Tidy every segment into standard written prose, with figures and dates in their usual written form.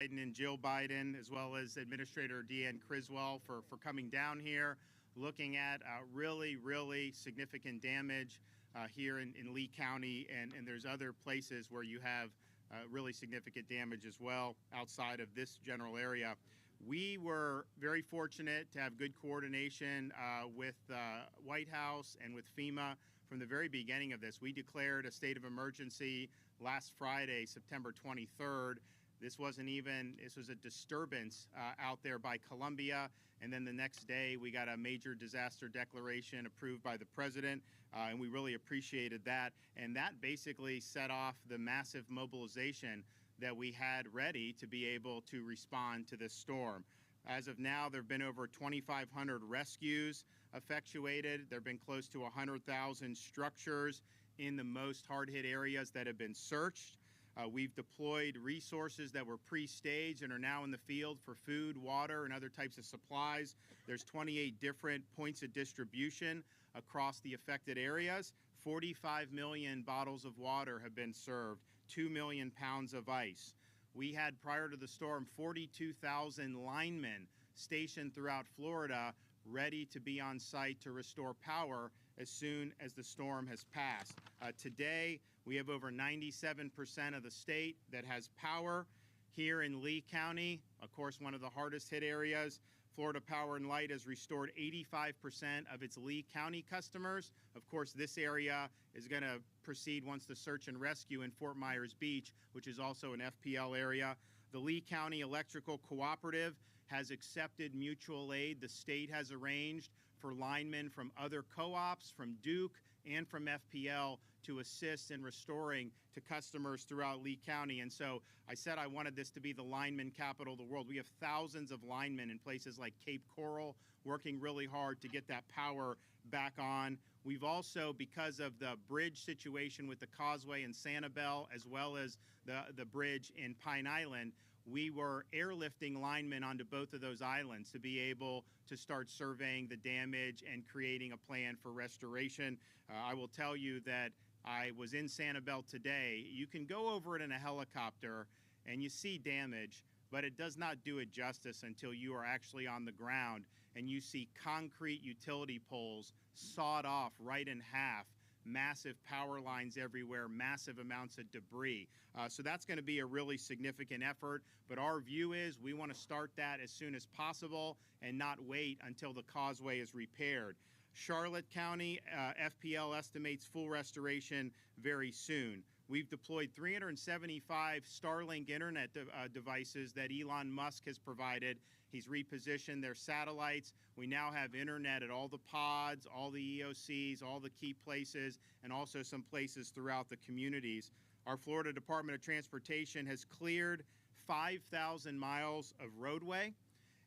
Biden and Jill Biden, as well as Administrator Deanne Criswell for coming down here, looking at really significant damage here in Lee County, and there's other places where you have really significant damage as well outside of this general area. We were very fortunate to have good coordination with White House and with FEMA from the very beginning of this. We declared a state of emergency last Friday, September 23rd. This was a disturbance out there by Columbia, and then the next day we got a major disaster declaration approved by the president, and we really appreciated that. And that basically set off the massive mobilization that we had ready to be able to respond to this storm. As of now, there have been over 2,500 rescues effectuated. There have been close to 100,000 structures in the most hard-hit areas that have been searched. We've deployed resources that were pre-staged and are now in the field for food, water, and other types of supplies. There's 28 different points of distribution across the affected areas. 45 million bottles of water have been served, 2 million pounds of ice. We had, prior to the storm, 42,000 linemen stationed throughout Florida ready to be on site to restore power as soon as the storm has passed. Today, we have over 97% of the state that has power. Here in Lee County, of course, one of the hardest hit areas, Florida Power and Light has restored 85% of its Lee County customers. Of course, this area is going to proceed once the search and rescue in Fort Myers Beach, which is also an FPL area. The Lee County Electrical Cooperative has accepted mutual aid the state has arranged for linemen from other co-ops, from Duke, and from FPL to assist in restoring to customers throughout Lee County. And so I said I wanted this to be the lineman capital of the world. We have thousands of linemen in places like Cape Coral working really hard to get that power back on. We've also, because of the bridge situation with the causeway in Sanibel, as well as the bridge in Pine Island, we were airlifting linemen onto both of those islands to be able to start surveying the damage and creating a plan for restoration. I will tell you that I was in Sanibel today. You can go over it in a helicopter and you see damage, but it does not do it justice until you are actually on the ground and you see concrete utility poles sawed off right in half, massive power lines everywhere, massive amounts of debris. So that's going to be a really significant effort, but our view is we want to start that as soon as possible and not wait until the causeway is repaired. Charlotte County, FPL estimates full restoration very soon. We've deployed 375 Starlink internet devices that Elon Musk has provided. He's repositioned their satellites. We now have internet at all the pods, all the EOCs, all the key places, and also some places throughout the communities. Our Florida Department of Transportation has cleared 5,000 miles of roadway.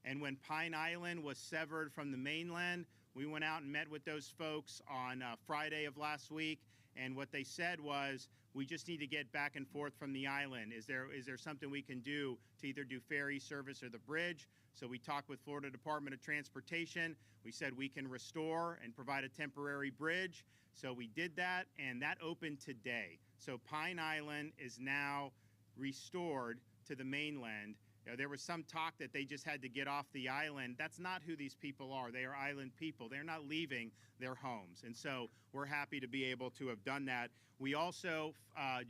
And when Pine Island was severed from the mainland, we went out and met with those folks on Friday of last week. And what they said was, we just need to get back and forth from the island. Is there something we can do to either do ferry service or the bridge? So we talked with Florida Department of Transportation. We said we can restore and provide a temporary bridge. So we did that, and that opened today. So Pine Island is now restored to the mainland. There was some talk that they just had to get off the island. That's not who these people are. They are island people. They're not leaving their homes. And so we're happy to be able to have done that. We also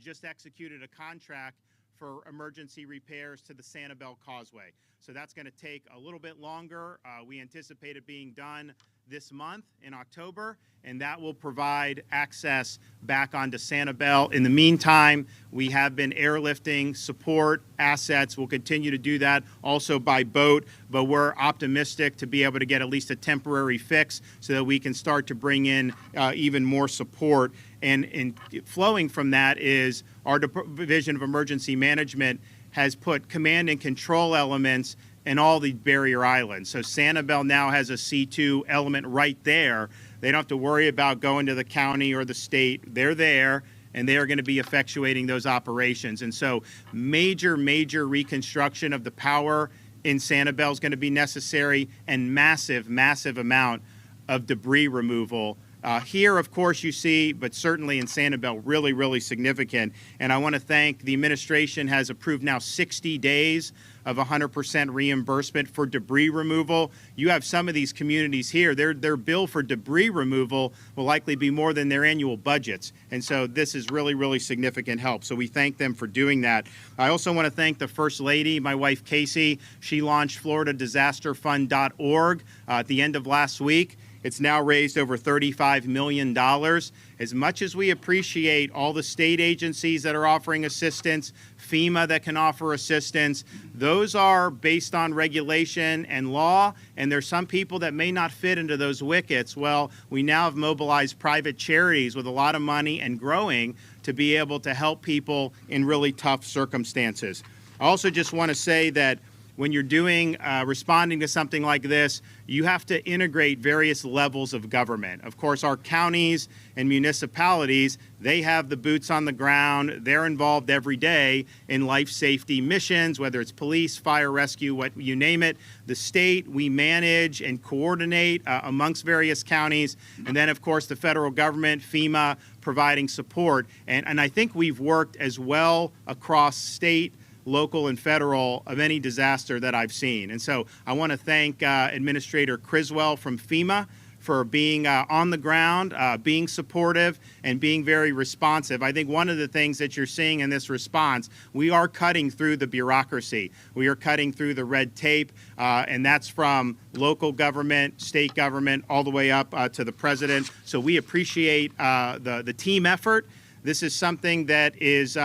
just executed a contract for emergency repairs to the Sanibel Causeway. So that's going to take a little bit longer. We anticipate it being done this month in October, and that will provide access back onto Sanibel. In the meantime, we have been airlifting support assets. We'll continue to do that also by boat, but we're optimistic to be able to get at least a temporary fix so that we can start to bring in even more support. And flowing from that is our Division of Emergency Management has put command and control elements in all the barrier islands. So Sanibel now has a C2 element right there. They don't have to worry about going to the county or the state. They're there, and they are going to be effectuating those operations. And so major reconstruction of the power in Sanibel is going to be necessary, and massive amount of debris removal Here, of course, you see, but certainly in Sanibel, really, really significant. And I want to thank the administration has approved now 60 days of 100% reimbursement for debris removal. You have some of these communities here, their bill for debris removal will likely be more than their annual budgets. And so this is really, really significant help. So we thank them for doing that. I also want to thank the First Lady, my wife Casey. She launched FloridaDisasterFund.org at the end of last week. It's now raised over $35 million. As much as we appreciate all the state agencies that are offering assistance, FEMA that can offer assistance, those are based on regulation and law, and there's some people that may not fit into those wickets. Well, we now have mobilized private charities with a lot of money and growing to be able to help people in really tough circumstances. I also just want to say that when you're doing, responding to something like this, you have to integrate various levels of government. Of course, our counties and municipalities, they have the boots on the ground. They're involved every day in life safety missions, whether it's police, fire, rescue, what you name it. The state, we manage and coordinate amongst various counties. And then, of course, the federal government, FEMA, providing support. And I think we've worked as well across state, local, and federal of any disaster that I've seen. And so I want to thank Administrator Criswell from FEMA for being on the ground, being supportive, and being very responsive. I think one of the things that you're seeing in this response, we are cutting through the bureaucracy. We are cutting through the red tape, and that's from local government, state government, all the way up to the president. So we appreciate the team effort. This is something that is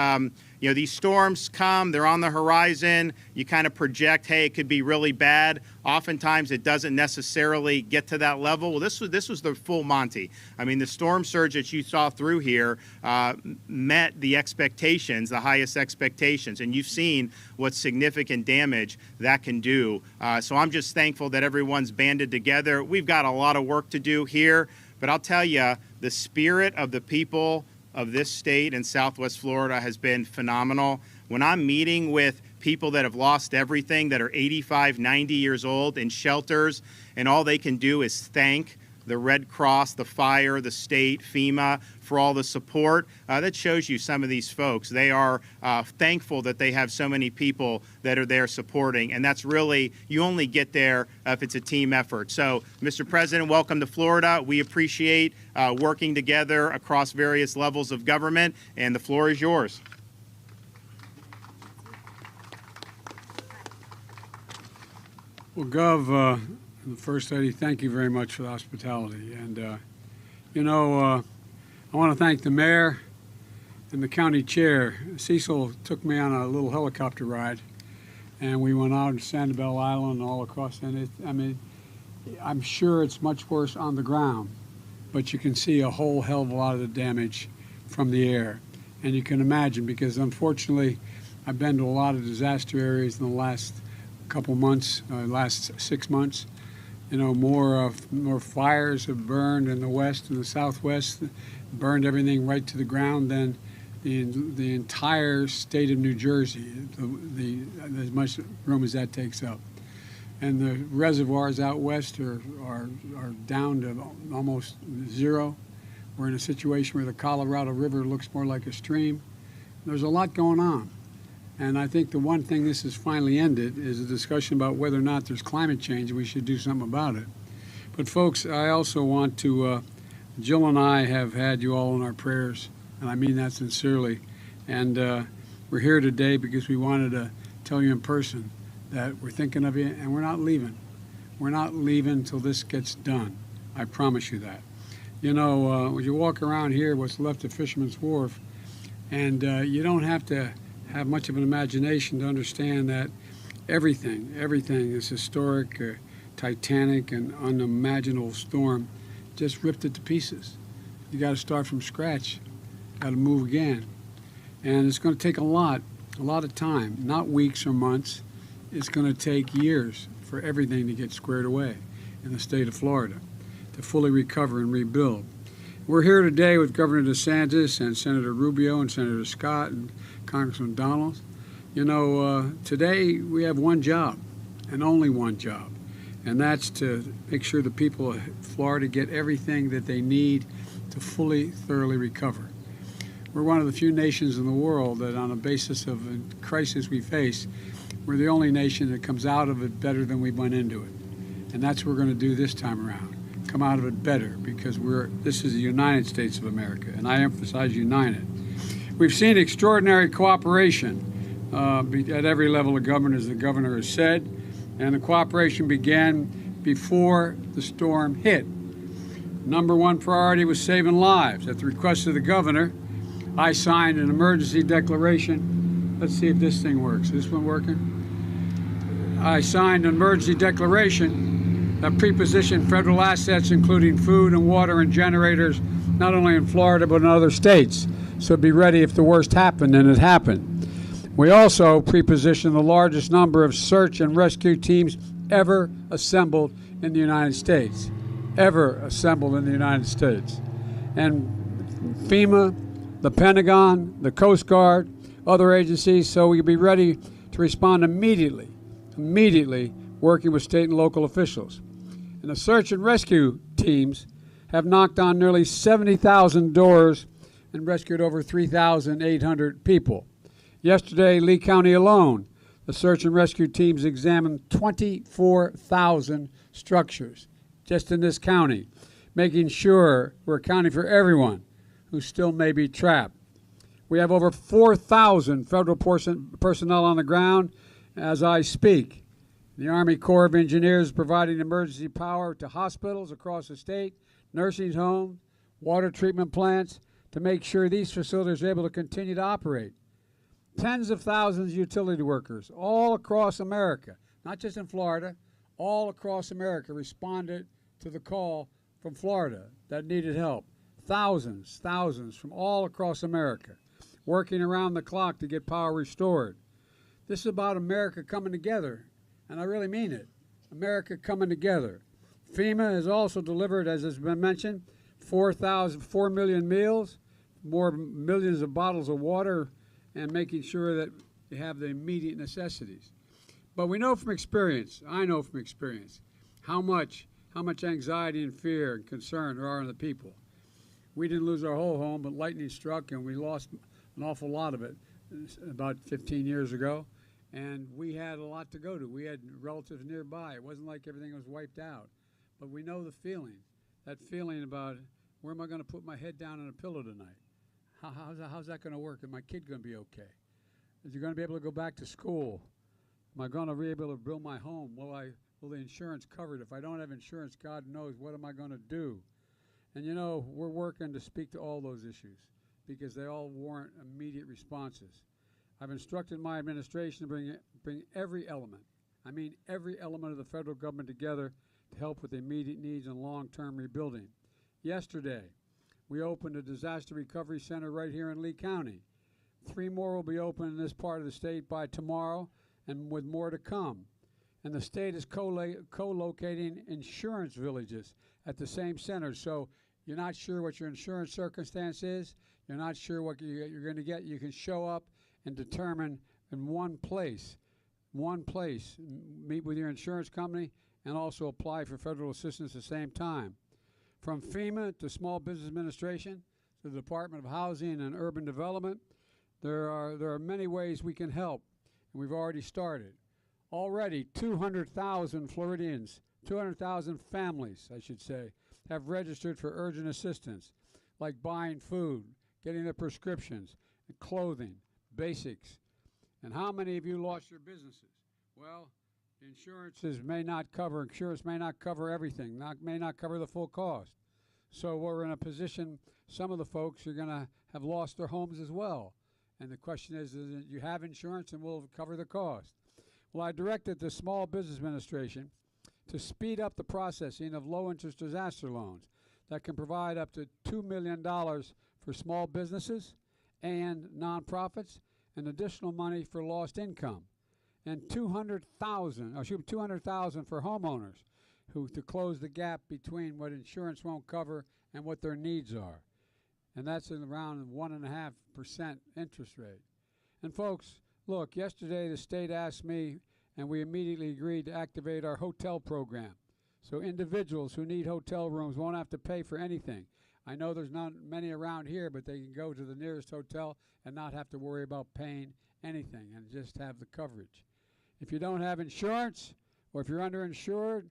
you know, these storms come, they're on the horizon, you kind of project, hey, it could be really bad. Oftentimes it doesn't necessarily get to that level. Well, this was the full Monty. I mean, the storm surge that you saw through here met the expectations, the highest expectations, and you've seen what significant damage that can do. So I'm just thankful that everyone's banded together. We've got a lot of work to do here, but I'll tell you, the spirit of the people of this state and Southwest Florida has been phenomenal. When I'm meeting with people that have lost everything, that are 85, 90 years old in shelters, and all they can do is thank the Red Cross, the fire, the state, FEMA, for all the support, that shows you some of these folks. They are thankful that they have so many people that are there supporting, and that's really, you only get there if it's a team effort. So, Mr. President, welcome to Florida. We appreciate working together across various levels of government, and the floor is yours. Well, Gov, the First Lady, thank you very much for the hospitality. And, you know, I want to thank the mayor and the county chair. Cecil took me on a little helicopter ride, and we went out to Sanibel Island and all across. And I mean, I'm sure it's much worse on the ground, but you can see a whole hell of a lot of the damage from the air. And you can imagine, because unfortunately, I've been to a lot of disaster areas in the last couple months, last 6 months. You know, more fires have burned in the west and the southwest, burned everything right to the ground than the entire state of New Jersey, as much room as that takes up. And the reservoirs out west are down to almost zero. We're in a situation where the Colorado River looks more like a stream. There's a lot going on. And I think the one thing this has finally ended is a discussion about whether or not there's climate change and we should do something about it. But folks, I also want to, Jill and I have had you all in our prayers, and I mean that sincerely. And we're here today because we wanted to tell you in person that we're thinking of you, and we're not leaving. We're not leaving until this gets done. I promise you that. You know, when you walk around here, what's left of Fisherman's Wharf, and you don't have to have much of an imagination to understand that everything is historic, titanic, and unimaginable storm just ripped it to pieces. You got to start from scratch, got to move again. And it's going to take a lot of time, not weeks or months. It's going to take years for everything to get squared away in the state of Florida, to fully recover and rebuild. We're here today with Governor DeSantis and Senator Rubio and Senator Scott and Congressman Donald. You know, today we have one job, and only one job, and that's to make sure the people of Florida get everything that they need to fully, thoroughly recover. We're one of the few nations in the world that, on a basis of a crisis we face, we're the only nation that comes out of it better than we went into it. And that's what we're going to do this time around. Come out of it better, because this is the United States of America, and I emphasize united. We've seen extraordinary cooperation at every level of government, as the governor has said, and the cooperation began before the storm hit. Number one priority was saving lives. At the request of the governor, I signed an emergency declaration. Let's see if this thing works. Is this one working? I signed an emergency declaration that prepositioned federal assets, including food and water and generators, not only in Florida but in other states. So be ready if the worst happened, and it happened. We also prepositioned the largest number of search and rescue teams ever assembled in the United States. Ever assembled in the United States. And FEMA, the Pentagon, the Coast Guard, other agencies, so we can be ready to respond immediately, working with state and local officials. And the search and rescue teams have knocked on nearly 70,000 doors and rescued over 3,800 people. Yesterday, Lee County alone, the search and rescue teams examined 24,000 structures just in this county, making sure we're accounting for everyone who still may be trapped. We have over 4,000 federal personnel on the ground as I speak. The Army Corps of Engineers is providing emergency power to hospitals across the state, nursing homes, water treatment plants, to make sure these facilities are able to continue to operate. Tens of thousands of utility workers all across America, not just in Florida, all across America responded to the call from Florida that needed help. Thousands from all across America, working around the clock to get power restored. This is about America coming together, and I really mean it. America coming together. FEMA has also delivered, as has been mentioned, 4 million meals, more millions of bottles of water, and making sure that they have the immediate necessities. But we know from experience, I know from experience, how much anxiety and fear and concern there are in the people. We didn't lose our whole home, but lightning struck, and we lost an awful lot of it about 15 years ago. And we had a lot to go to. We had relatives nearby. It wasn't like everything was wiped out. But we know the feeling, that feeling about, where am I going to put my head down on a pillow tonight? How's that going to work? Is my kid going to be okay? Is he going to be able to go back to school? Am I going to be able to build my home? Will the insurance cover it? If I don't have insurance, God knows, what am I going to do? And we're working to speak to all those issues because they all warrant immediate responses. I've instructed my administration to bring every element, I mean every element of the federal government together to help with the immediate needs and long-term rebuilding. Yesterday, we opened a disaster recovery center right here in Lee County. 3 more will be open in this part of the state by tomorrow, and with more to come. And the state is co-locating insurance villages at the same center. So you're not sure what your insurance circumstance is, you're not sure what you're going to get, you can show up and determine in one place, meet with your insurance company, and also apply for federal assistance at the same time. From FEMA to Small Business Administration to the Department of Housing and Urban Development, there are many ways we can help, and we've already started. Already 200,000 Floridians, 200,000 families, I should say, have registered for urgent assistance, like buying food, getting their prescriptions, and clothing, basics. And how many of you lost your businesses? Well, insurance may not cover everything, may not cover the full cost. So we're in a position, some of the folks are going to have lost their homes as well. And the question is you have insurance and we'll cover the cost. Well, I directed the Small Business Administration to speed up the processing of low-interest disaster loans that can provide up to $2 million for small businesses and nonprofits, and additional money for lost income, and $200,000 for homeowners to close the gap between what insurance won't cover and what their needs are. And that's in around 1.5% interest rate. And folks, look, yesterday the state asked me and we immediately agreed to activate our hotel program. So individuals who need hotel rooms won't have to pay for anything. I know there's not many around here, but they can go to the nearest hotel and not have to worry about paying anything and just have the coverage. If you don't have insurance, or if you're underinsured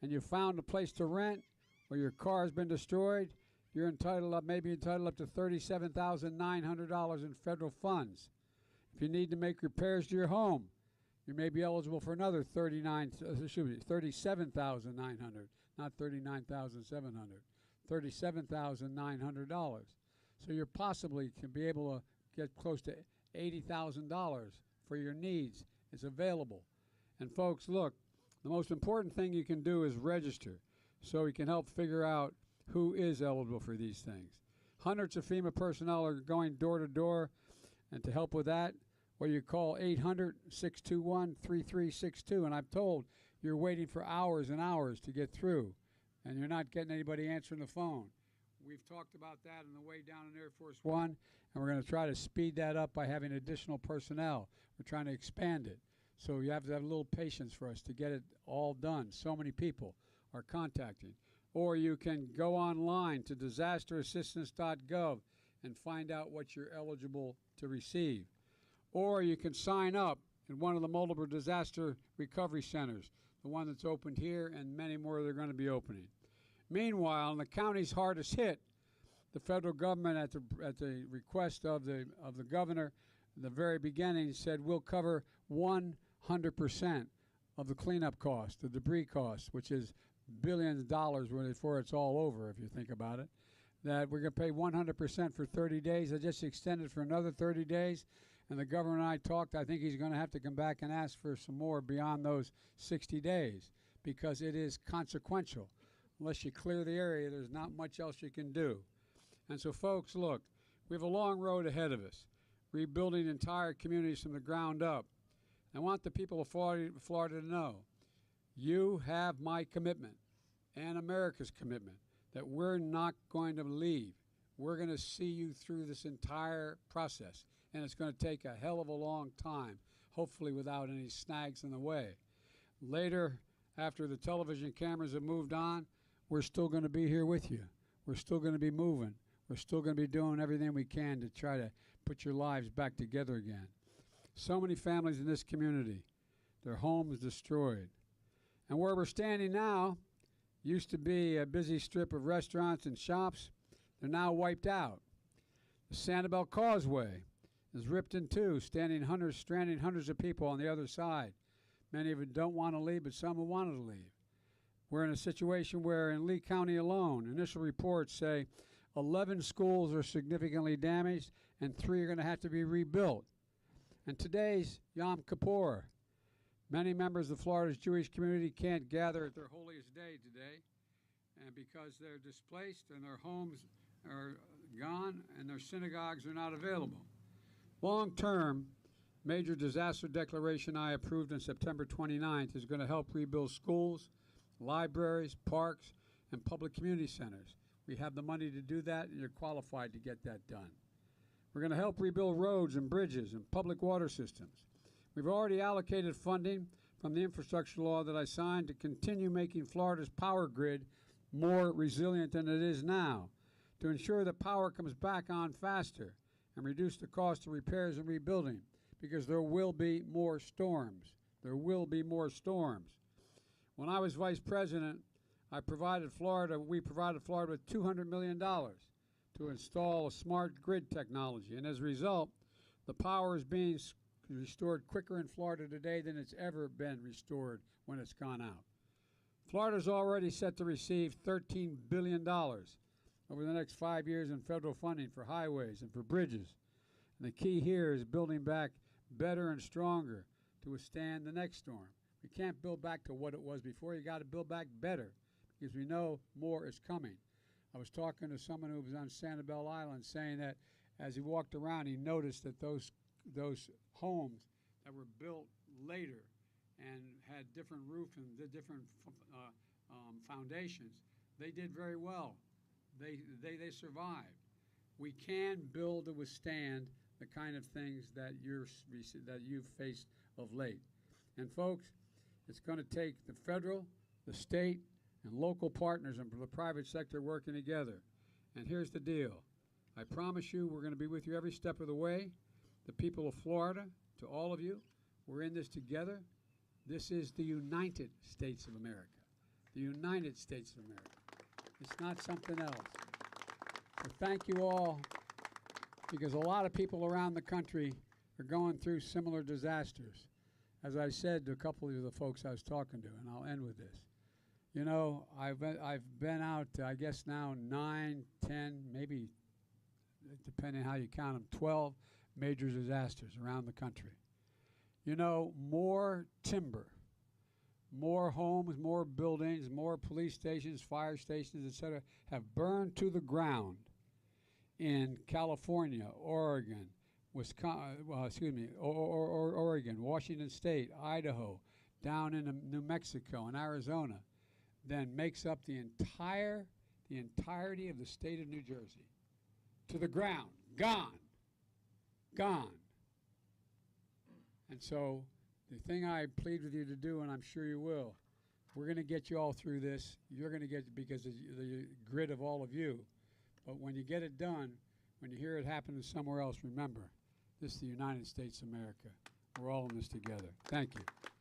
and you found a place to rent, or your car has been destroyed, you're maybe entitled up to $37,900 in federal funds. If you need to make repairs to your home, you may be eligible for another $37,900, not $39,700, $37,900. So you possibly can be able to get close to $80,000 for your needs. It's available. And folks, look, the most important thing you can do is register so we can help figure out who is eligible for these things. Hundreds of FEMA personnel are going door to door, and to help with that, or you call 800-621-3362, and I'm told you're waiting for hours and hours to get through, and you're not getting anybody answering the phone. We've talked about that on the way down in Air Force One, and we're going to try to speed that up by having additional personnel. We're trying to expand it. So you have to have a little patience for us to get it all done. So many people are contacting. Or you can go online to disasterassistance.gov and find out what you're eligible to receive. Or you can sign up at one of the multiple disaster recovery centers, the one that's opened here and many more that are going to be opening. Meanwhile, in the counties hardest hit, the federal government, at the request of the governor, in the very beginning, said we'll cover 100% of the cleanup cost, the debris cost, which is billions of dollars before it's all over, if you think about it. That we're going to pay 100% for 30 days. I just extended for another 30 days, and the governor and I talked. I think he's going to have to come back and ask for some more beyond those 60 days because it is consequential. Unless you clear the area, there's not much else you can do. And so, folks, look, we have a long road ahead of us, rebuilding entire communities from the ground up. I want the people of Florida to know you have my commitment and America's commitment that we're not going to leave. We're going to see you through this entire process, and it's going to take a hell of a long time, hopefully without any snags in the way. Later, after the television cameras have moved on, we're still going to be here with you. We're still going to be moving. We're still going to be doing everything we can to try to put your lives back together again. So many families in this community, their homes destroyed. And where we're standing now used to be a busy strip of restaurants and shops. They're now wiped out. The Sanibel causeway is ripped in two, stranding hundreds of people on the other side. Many of them don't want to leave, but some have wanted to leave. We're in a situation where in Lee County alone, initial reports say 11 schools are significantly damaged and 3 are going to have to be rebuilt. And today's Yom Kippur. Many members of Florida's Jewish community can't gather at their holiest day today, and because they're displaced and their homes are gone and their synagogues are not available. Long term, major disaster declaration I approved on September 29th is going to help rebuild schools, libraries, parks, and public community centers. We have the money to do that, and you're qualified to get that done. We're going to help rebuild roads and bridges and public water systems. We've already allocated funding from the infrastructure law that I signed to continue making Florida's power grid more resilient than it is now, to ensure that power comes back on faster and reduce the cost of repairs and rebuilding, because there will be more storms. There will be more storms. When I was vice president, we provided Florida with $200 million to install a smart grid technology, and as a result, the power is being restored quicker in Florida today than it's ever been restored when it's gone out. Florida's already set to receive $13 billion over the next 5 years in federal funding for highways and for bridges. And the key here is building back better and stronger to withstand the next storm. We can't build back to what it was before. You got to build back better because we know more is coming. I was talking to someone who was on Sanibel Island saying that as he walked around, he noticed that those homes that were built later and had different roofs and different foundations, they did very well. They survived. We can build to withstand the kind of things that you've faced of late. And folks, it's going to take the federal, the state, and local partners and the private sector working together. And here's the deal. I promise you we're going to be with you every step of the way. The people of Florida, to all of you, we're in this together. This is the United States of America. The United States of America. It's not something else. So thank you all, because a lot of people around the country are going through similar disasters. As I said to a couple of the folks I was talking to, and I'll end with this. You know, I've been out, I guess now 9, 10, maybe, depending how you count them, 12 major disasters around the country. You know, more timber, more homes, more buildings, more police stations, fire stations, etc., have burned to the ground in California, Oregon, Wisconsin, Oregon, Washington State, Idaho, down in New Mexico and Arizona, than makes up the entirety of the state of New Jersey. To the ground, gone, gone. And so the thing I plead with you to do, and I'm sure you will, we're going to get you all through this. You're going to get it because of the grit of all of you. But when you get it done, when you hear it happen somewhere else, remember, this is the United States of America. We're all in this together. Thank you.